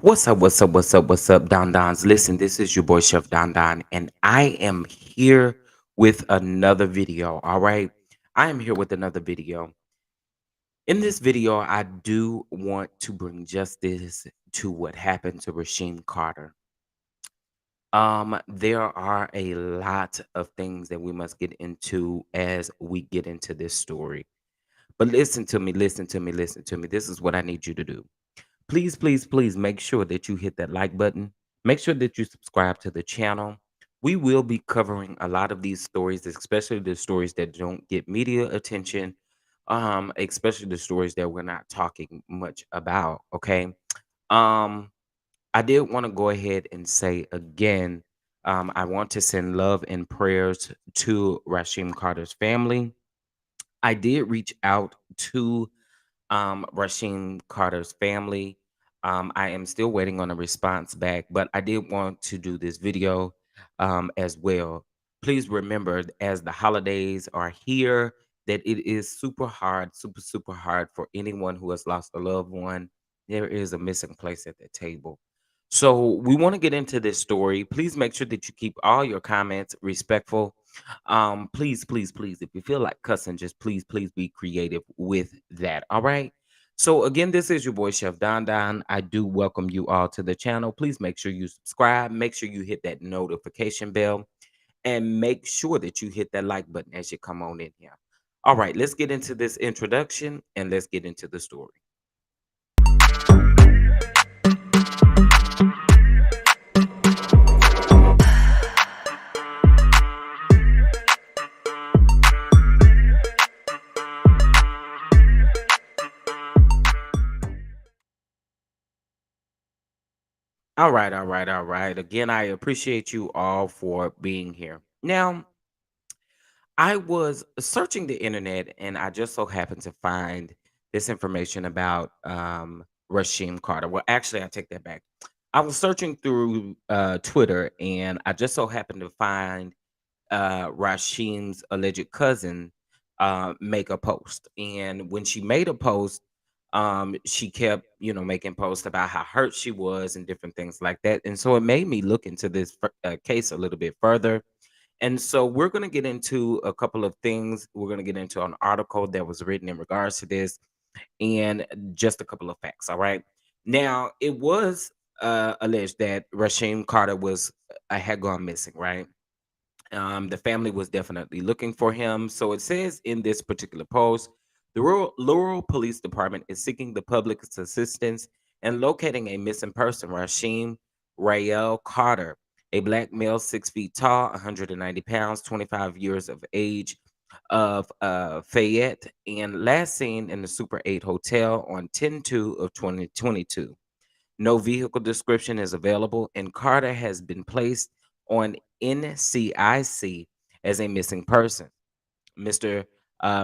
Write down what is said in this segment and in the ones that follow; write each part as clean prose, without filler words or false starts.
What's up? What's up? What's up? What's up, Don Dons? Listen, this is your boy Chef Don Don, and I am here with another video. All right, I am here with another video. In this video, I do want to bring justice to what happened to Rasheem Carter. There are a lot of things that we must get into as we get into this story. But listen to me, listen to me, listen to me. This is what I need you to do. Please, please, please make sure that you hit that like button. Make sure that you subscribe to the channel. We will be covering a lot of these stories, especially the stories that don't get media attention, especially the stories that we're not talking much about. Okay. Um, I did want to go ahead and say again, I want to send love and prayers to Rasheem Carter's family. I did reach out to Rasheem Carter's family. I am still waiting on a response back, but I did want to do this video as well. Please remember, as the holidays are here, that it is super hard, super, super hard for anyone who has lost a loved one. There is a missing place at the table. So we want to get into this story. Please make sure that you keep all your comments respectful. Please, please, please, if you feel like cussing, just please, please be creative with that. All right. So again, this is your boy Chef Don Don. I do welcome you all to the channel. Please make sure you subscribe. Make sure you hit that notification bell and make sure that you hit that like button as you come on in here. All right, let's get into this introduction and let's get into the story. All right, all right, all right. Again, I appreciate you all for being here. Now, I was searching the internet and I just so happened to find this information about Rasheem Carter. Well, actually, I take that back. I was searching through Twitter and I just so happened to find Rasheem's alleged cousin make a post. And when she made a post, she kept, making posts about how hurt she was and different things like that. And so it made me look into this case a little bit further, and so we're going to get into a couple of things. We're going to get into an article that was written in regards to this and just a couple of facts. All right. Now, it was alleged that Rasheem Carter had gone missing, right? The family was definitely looking for him. So it says in this particular post, the Laurel Police Department is seeking the public's assistance in locating a missing person, Rasheem Rael Carter, a black male, 6 feet tall, 190 pounds, 25 years of age, of Fayette, and last seen in the Super 8 Hotel on 10/2 of 2022. No vehicle description is available, and Carter has been placed on NCIC as a missing person. Mr.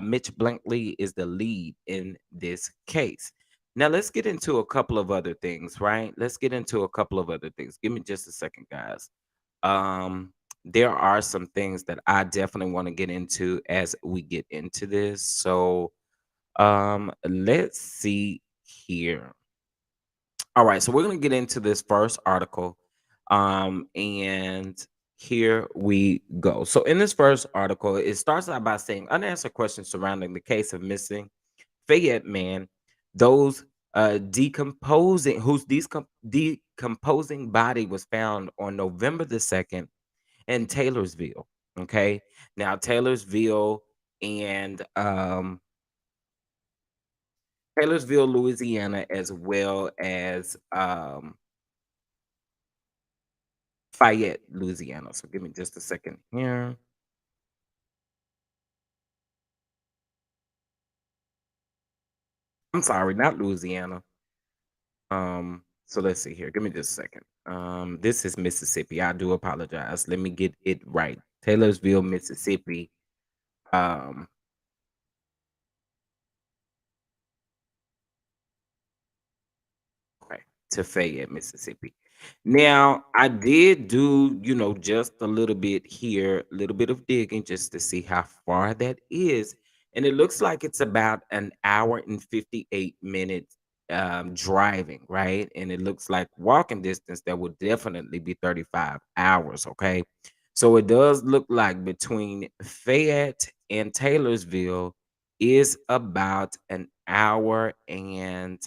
Mitch Blankley is the lead in this case. Now, let's get into a couple of other things, right? Let's get into a couple of other things. Give me just a second, guys. There are some things that I definitely want to get into as we get into this. So, let's see here. All right, so we're going to get into this first article. And here we go. So, in this first article, it starts out by saying unanswered questions surrounding the case of missing Fayette man, those decomposing body was found on November the 2nd in Taylorsville. Okay, now Taylorsville and Taylorsville, Louisiana, as well as Fayette, Louisiana. So give me just a second here. I'm sorry, not Louisiana. So let's see here. Give me just a second. This is Mississippi. I do apologize. Let me get it right. Taylorsville, Mississippi. Um, okay, to Fayette, Mississippi. Now, I did do, just a little bit here, a little bit of digging just to see how far that is. And it looks like it's about an hour and 58 minutes driving, right? And it looks like walking distance that would definitely be 35 hours, okay? So it does look like between Fayette and Taylorsville is about an hour and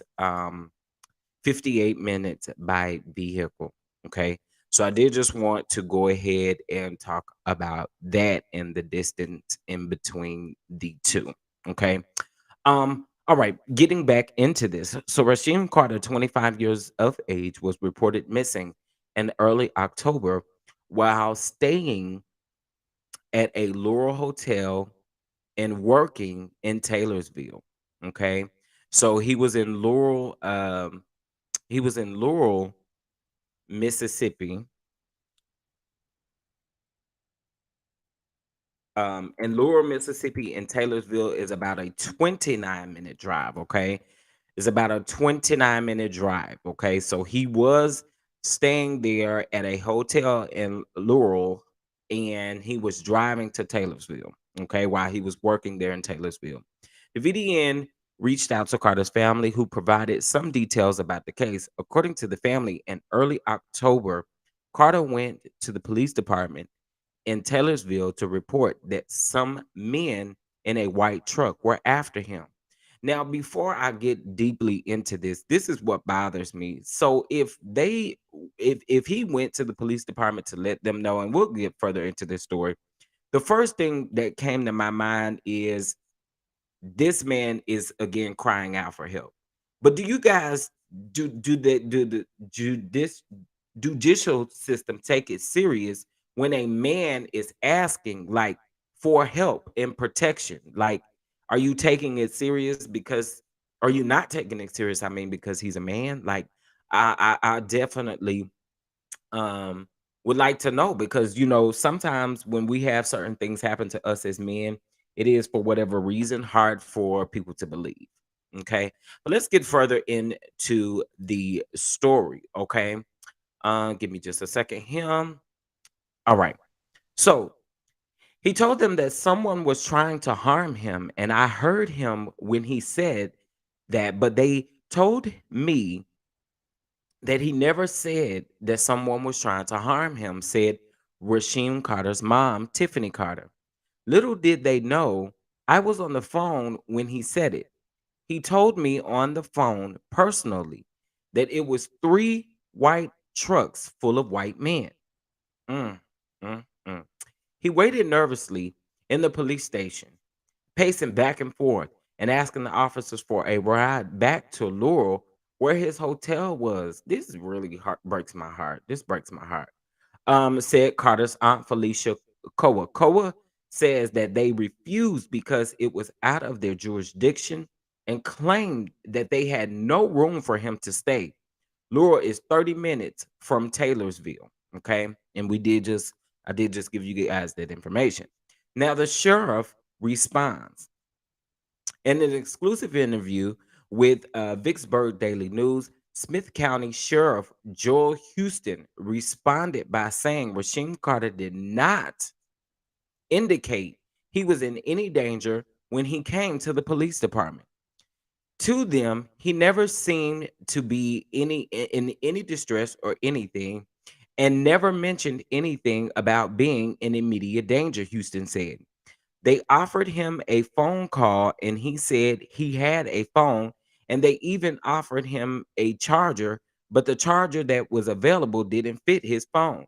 58 minutes by vehicle. Okay. So I did just want to go ahead and talk about that and the distance in between the two. Okay. All right, getting back into this. So Rasheem Carter, 25 years of age, was reported missing in early October while staying at a Laurel hotel and working in Taylorsville. Okay. So he was in Laurel, Mississippi. And Laurel, Mississippi and Taylorsville is about a 29-minute drive, okay? It's about a 29-minute drive, okay? So he was staying there at a hotel in Laurel and he was driving to Taylorsville, okay, while he was working there in Taylorsville. The VDN reached out to Carter's family, who provided some details about the case. According to the family, in early October, Carter went to the police department in Taylorsville to report that some men in a white truck were after him. Now, before I get deeply into this, this is what bothers me. So if he went to the police department to let them know, and we'll get further into this story, the first thing that came to my mind is this man is again crying out for help. But do you guys do the judicial system take it serious when a man is asking like for help and protection? Like, are you taking it serious because are you not taking it serious? I mean, because he's a man. Like, I definitely would like to know because sometimes when we have certain things happen to us as men, it is for whatever reason hard for people to believe. Okay, but let's get further into the story. Okay, give me just a second here. All right, so he told them that someone was trying to harm him, and I heard him when he said that, but they told me that he never said that someone was trying to harm him, said Rasheem Carter's mom, Tiffany Carter. Little did they know I was on the phone when he said it. He told me on the phone personally that it was three white trucks full of white men. Mm, mm. He waited nervously in the police station, pacing back and forth and asking the officers for a ride back to Laurel, where his hotel was. This is really breaks my heart. This breaks my heart. Said Carter's aunt Felicia Koa. Koa says that they refused because it was out of their jurisdiction and claimed that they had no room for him to stay. Laurel is 30 minutes from Taylorsville. Okay. And I did just give you guys that information. Now the sheriff responds. In an exclusive interview with Vicksburg Daily News, Smith County Sheriff Joel Houston responded by saying Rasheem Carter did not indicate he was in any danger when he came to the police department. To them, he never seemed to be in any distress or anything, and never mentioned anything about being in immediate danger, Houston said. They offered him a phone call and he said he had a phone, and they even offered him a charger, but the charger that was available didn't fit his phone.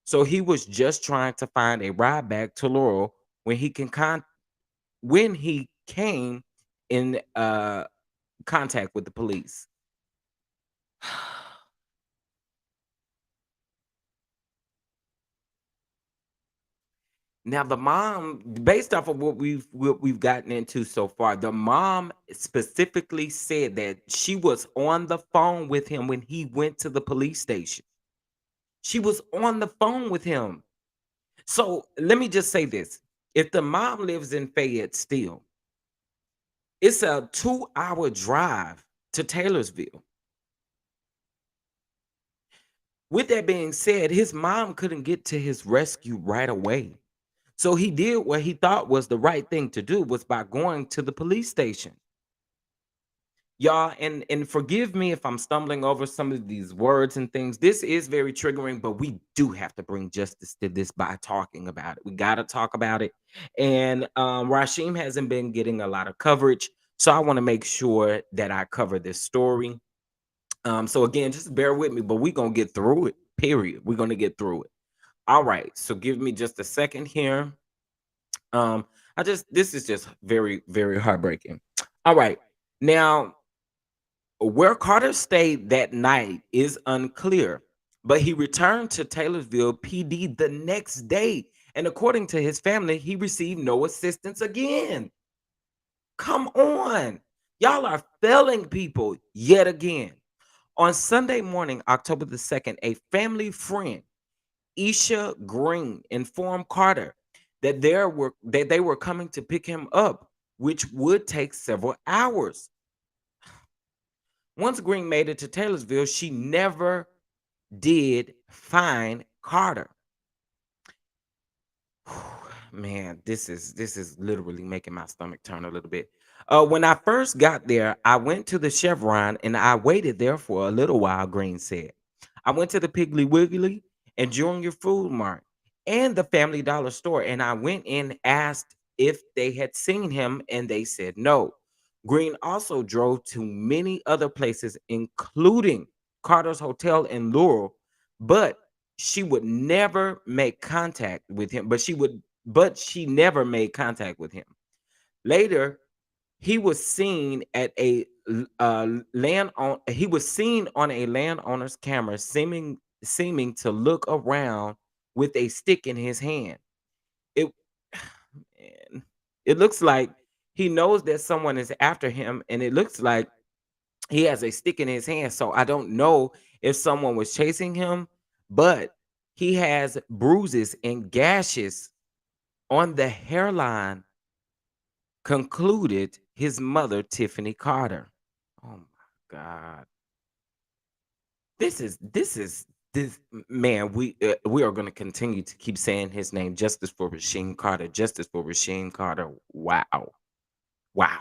So he was just trying to find a ride back to Laurel when when he came in contact with the police. Now the mom, based off of what we've gotten into so far, the mom specifically said that she was on the phone with him when he went to the police station. She was on the phone with him. So let me just say this. If the mom lives in Fayette still, it's a 2-hour drive to Taylorsville. With that being said, his mom couldn't get to his rescue right away. So he did what he thought was the right thing to do was by going to the police station. Y'all, and forgive me if I'm stumbling over some of these words and things. This is very triggering, but we do have to bring justice to this by talking about it. We got to talk about it. And Rasheem hasn't been getting a lot of coverage, so I want to make sure that I cover this story. So again, just bear with me, but we're gonna get through it. Period. We're gonna get through it. All right. So give me just a second here. I just this is just very, very heartbreaking. All right. Now, where Carter stayed that night is unclear, but he returned to Taylorsville PD the next day. And according to his family, he received no assistance again. Come on. Y'all are failing people yet again. On Sunday morning, October the 2nd, a family friend, Isha Green, informed Carter that they were coming to pick him up, which would take several hours. Once Green made it to Taylorsville, she never did find Carter. Man, this is literally making my stomach turn a little bit. When I first got there, I went to the Chevron and I waited there for a little while, Green said. I went to the Piggly Wiggly and Junior Food Mart and the Family Dollar store, and I went in, asked if they had seen him, and they said no. Green also drove to many other places, including Carter's Hotel in Laurel, but she would never make contact with him. But she never made contact with him. Later, he was seen at a he was seen on a landowner's camera seeming to look around with a stick in his hand. It man, it looks like he knows that someone is after him, and it looks like he has a stick in his hand. So I don't know if someone was chasing him, but he has bruises and gashes on the hairline, concluded his mother, Tiffany Carter. Oh my God. This man. We are going to continue to keep saying his name. Justice for Rasheem Carter. Justice for Rasheem Carter. Wow. Wow.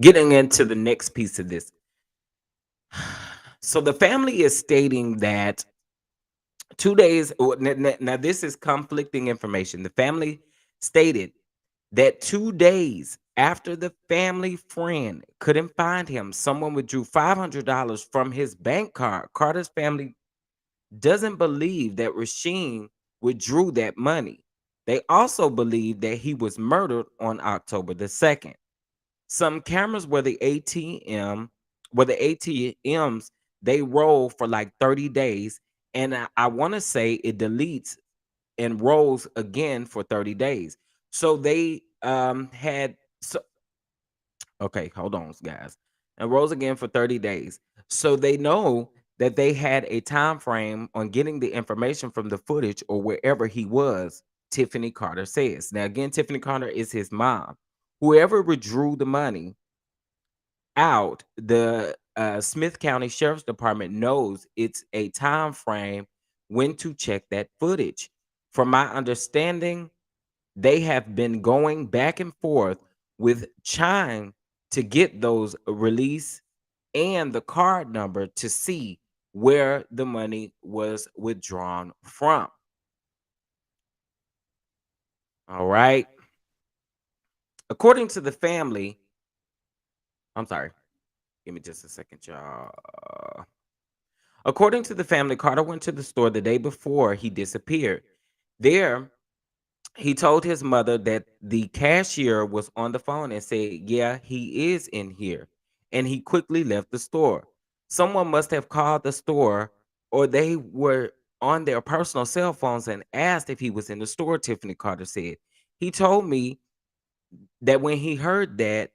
Getting into the next piece of this. So the family is stating that 2 days. Now this is conflicting information. The family stated that 2 days after the family friend couldn't find him, someone withdrew $500 from his bank card. Carter's family doesn't believe that Rasheem withdrew that money. They also believe that he was murdered on October the 2nd. Some cameras where the ATMs, they roll for like 30 days. And I want to say it deletes and rolls again for 30 days. So they had so okay, hold on, guys. And rolls again for 30 days. So they know that they had a time frame on getting the information from the footage or wherever he was, Tiffany Carter says. Now, again, Tiffany Carter is his mom. Whoever withdrew the money out, the Smith County Sheriff's Department knows it's a time frame when to check that footage. From my understanding, they have been going back and forth with Chime to get those release and the card number to see where the money was withdrawn from. All right. According to the family, I'm sorry. Give me just a second, y'all. According to the family, Carter went to the store the day before he disappeared. There, he told his mother that the cashier was on the phone and said, "Yeah, he is in here." And he quickly left the store. Someone must have called the store, or they were on their personal cell phones and asked if he was in the store, Tiffany Carter said. He told me that when he heard that,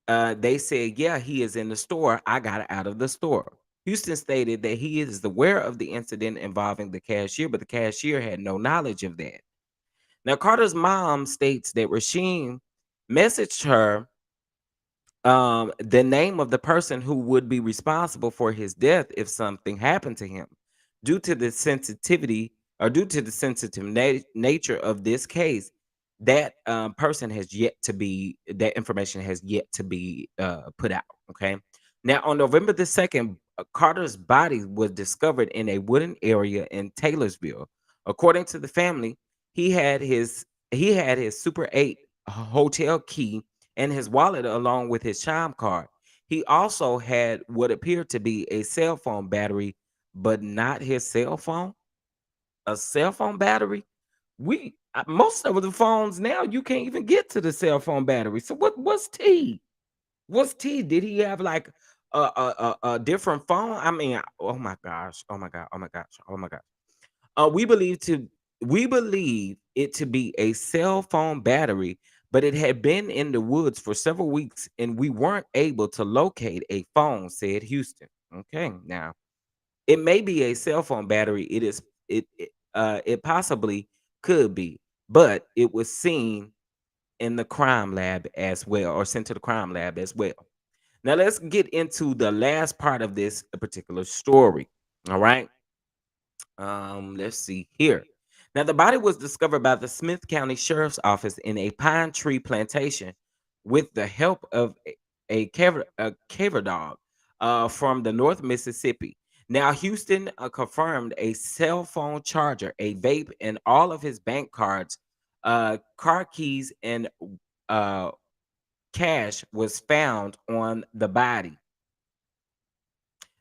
they said, "Yeah, he is in the store. I got out of the store." Houston stated that he is aware of the incident involving the cashier, but the cashier had no knowledge of that. Now, Carter's mom states that Rasheem messaged her the name of the person who would be responsible for his death if something happened to him. Due to the sensitivity or due to the sensitive nature of this case, that information has yet to be put out. Okay. Now, on November the 2nd, Carter's body was discovered in a wooden area in Taylorsville. According to the family, he had his Super 8 hotel key and his wallet along with his chime card. He also had what appeared to be a cell phone battery, but not his cell phone. A cell phone battery? Most of the phones now you can't even get to the cell phone battery. So what's T? What's T? Did he have like a different phone? I mean, oh my gosh, oh my god, oh my gosh, oh my god. Uh, we believe to we believe it to be a cell phone battery, but it had been in the woods for several weeks, and we weren't able to locate a phone," said Houston. Okay, now it may be a cell phone battery. It possibly could be, but it was seen in the crime lab as well, or sent to the crime lab as well. Now let's get into the last part of this particular story. All right. Let's see here. Now the body was discovered by the Smith County Sheriff's Office in a pine tree plantation with the help of a caver dog from the North Mississippi. Now Houston confirmed a cell phone charger, a vape, and all of his bank cards, car keys, and uh, cash was found on the body.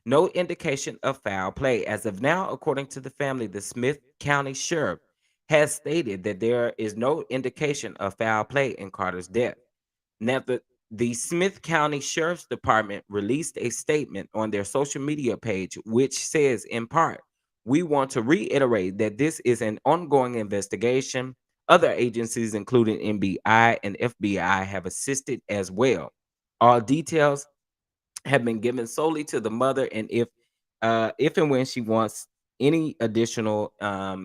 No indication of foul play. As of now, according to the family, the Smith County Sheriff has stated that there is no indication of foul play in Carter's death. Now, the Smith County Sheriff's Department released a statement on their social media page, which says, in part, "We want to reiterate that this is an ongoing investigation. Other agencies, including NBI and FBI, have assisted as well. All details have been given solely to the mother, and if and when she wants any additional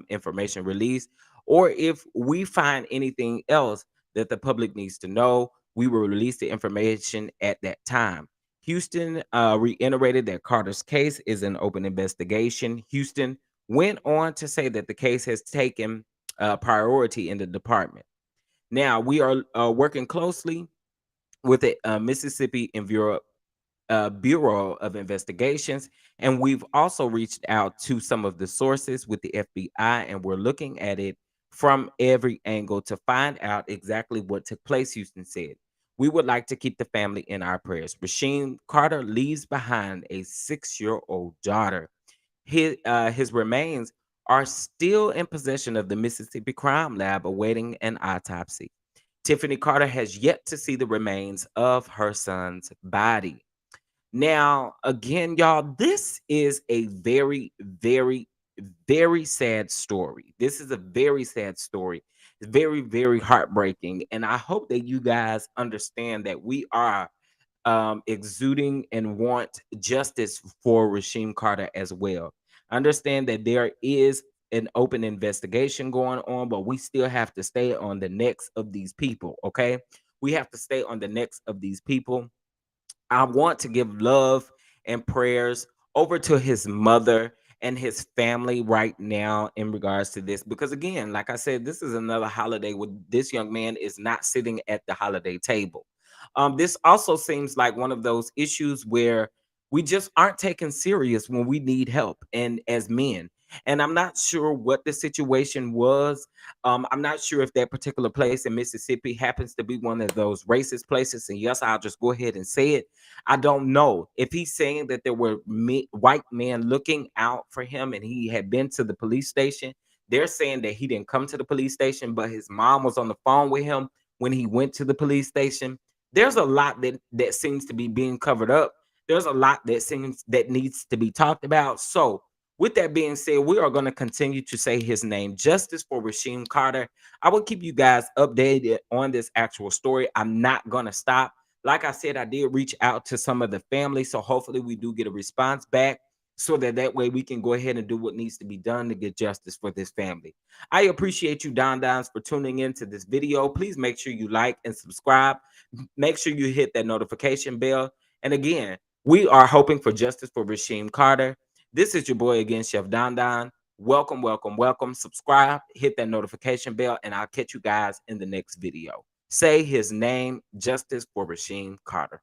information released, or if we find anything else that the public needs to know, we will release the information at that time." Houston reiterated that Carter's case is an open investigation. Houston went on to say that the case has taken priority in the department. Now we are working closely with the Mississippi and Bureau of Investigations, and we've also reached out to some of the sources with the FBI, and we're looking at it from every angle to find out exactly what took place, Houston said. "We would like to keep the family in our prayers." Rasheem Carter leaves behind a 6-year-old daughter. His remains are still in possession of the Mississippi Crime Lab awaiting an autopsy. Tiffany Carter has yet to see the remains of her son's body. Now, again, y'all, this is a very, very, very sad story. This is a very sad story. It's very, very heartbreaking. And I hope that you guys understand that we are exuding and want justice for Rasheem Carter as well. Understand that there is an open investigation going on, but we still have to stay on the necks of these people, okay? We have to stay on the necks of these people. I want to give love and prayers over to his mother and his family right now in regards to this, because again, like I said, this is another holiday where this young man is not sitting at the holiday table. This also seems like one of those issues where we just aren't taken serious when we need help, and as men. And I'm not sure what the situation was. I'm not sure if that particular place in Mississippi happens to be one of those racist places. And yes, I'll just go ahead and say it. I don't know if he's saying that there were white men looking out for him and he had been to the police station. They're saying that he didn't come to the police station, but his mom was on the phone with him when he went to the police station. There's a lot that seems to be being covered up. There's a lot that seems that needs to be talked about. So, with that being said, we are going to continue to say his name, justice for Rasheem Carter. I will keep you guys updated on this actual story. I'm not going to stop. Like I said, I did reach out to some of the family, so hopefully we do get a response back so that way we can go ahead and do what needs to be done to get justice for this family. I appreciate you, Don Dons, for tuning into this video. Please make sure you like and subscribe. Make sure you hit that notification bell. And again, we are hoping for justice for Rasheem Carter. This is your boy again, Chef Don Don. Welcome, welcome, welcome. Subscribe, hit that notification bell, and I'll catch you guys in the next video. Say his name, justice for Rasheem Carter.